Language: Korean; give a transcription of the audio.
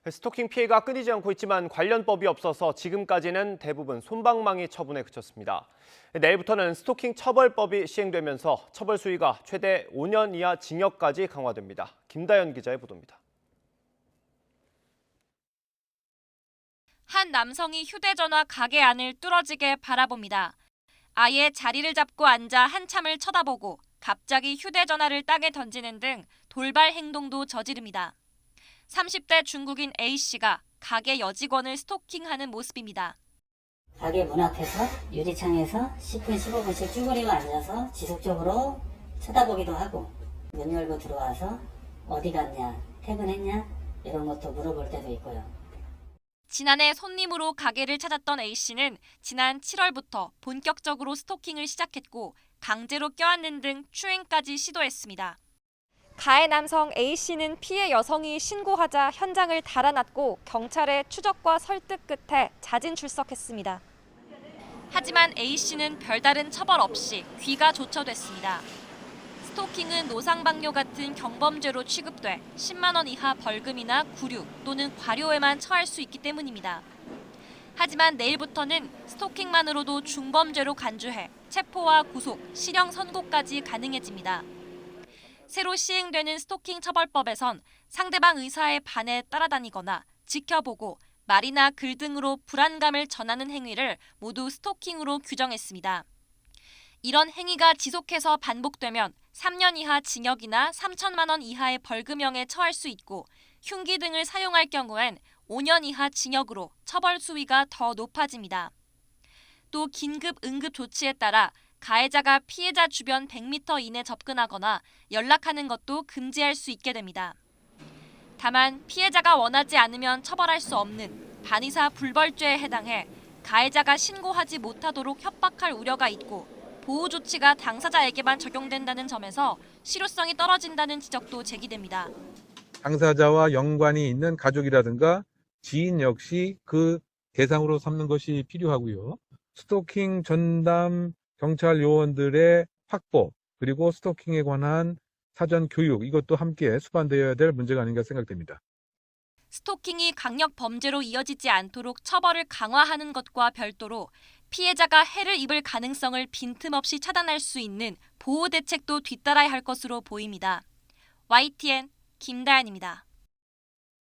스토킹 피해가 끊이지 않고 있지만 관련법이 없어서 지금까지는 대부분 솜방망이 처분에 그쳤습니다. 내일부터는 스토킹 처벌법이 시행되면서 처벌 수위가 최대 5년 이하 징역까지 강화됩니다. 김다연 기자의 보도입니다. 한 남성이 휴대전화 가게 안을 뚫어지게 바라봅니다. 아예 자리를 잡고 앉아 한참을 쳐다보고 갑자기 휴대전화를 땅에 던지는 등 돌발 행동도 저지릅니다. 30대 중국인 A씨가 가게 여직원을 스토킹하는 모습입니다. 가게 문 앞에서 유리창에서 10분, 15분씩 쭈그리고 앉아서 지속적으로 쳐다보기도 하고 문 열고 들어와서 어디 갔냐, 퇴근했냐 이런 것도 물어볼 때도 있고요. 지난해 손님으로 가게를 찾았던 A씨는 지난 7월부터 본격적으로 스토킹을 시작했고 강제로 껴안는 등 추행까지 시도했습니다. 가해 남성 A씨는 피해 여성이 신고하자 현장을 달아났고 경찰의 추적과 설득 끝에 자진 출석했습니다. 하지만 A씨는 별다른 처벌 없이 귀가 조처됐습니다. 스토킹은 노상방뇨 같은 경범죄로 취급돼 10만 원 이하 벌금이나 구류 또는 과료에만 처할 수 있기 때문입니다. 하지만 내일부터는 스토킹만으로도 중범죄로 간주해 체포와 구속, 실형 선고까지 가능해집니다. 새로 시행되는 스토킹 처벌법에선 상대방 의사에 반해 따라다니거나 지켜보고 말이나 글 등으로 불안감을 전하는 행위를 모두 스토킹으로 규정했습니다. 이런 행위가 지속해서 반복되면 3년 이하 징역이나 3천만 원 이하의 벌금형에 처할 수 있고 흉기 등을 사용할 경우엔 5년 이하 징역으로 처벌 수위가 더 높아집니다. 또 긴급 응급 조치에 따라 가해자가 피해자 주변 100m 이내 접근하거나 연락하는 것도 금지할 수 있게 됩니다. 다만 피해자가 원하지 않으면 처벌할 수 없는 반의사 불벌죄에 해당해 가해자가 신고하지 못하도록 협박할 우려가 있고 보호 조치가 당사자에게만 적용된다는 점에서 실효성이 떨어진다는 지적도 제기됩니다. 당사자와 연관이 있는 가족이라든가 지인 역시 그 대상으로 삼는 것이 필요하고요. 스토킹 전담 경찰 요원들의 확보, 그리고 스토킹에 관한 사전 교육, 이것도 함께 수반되어야 될 문제가 아닌가 생각됩니다. 스토킹이 강력 범죄로 이어지지 않도록 처벌을 강화하는 것과 별도로 피해자가 해를 입을 가능성을 빈틈없이 차단할 수 있는 보호 대책도 뒤따라야 할 것으로 보입니다. YTN 김다연입니다.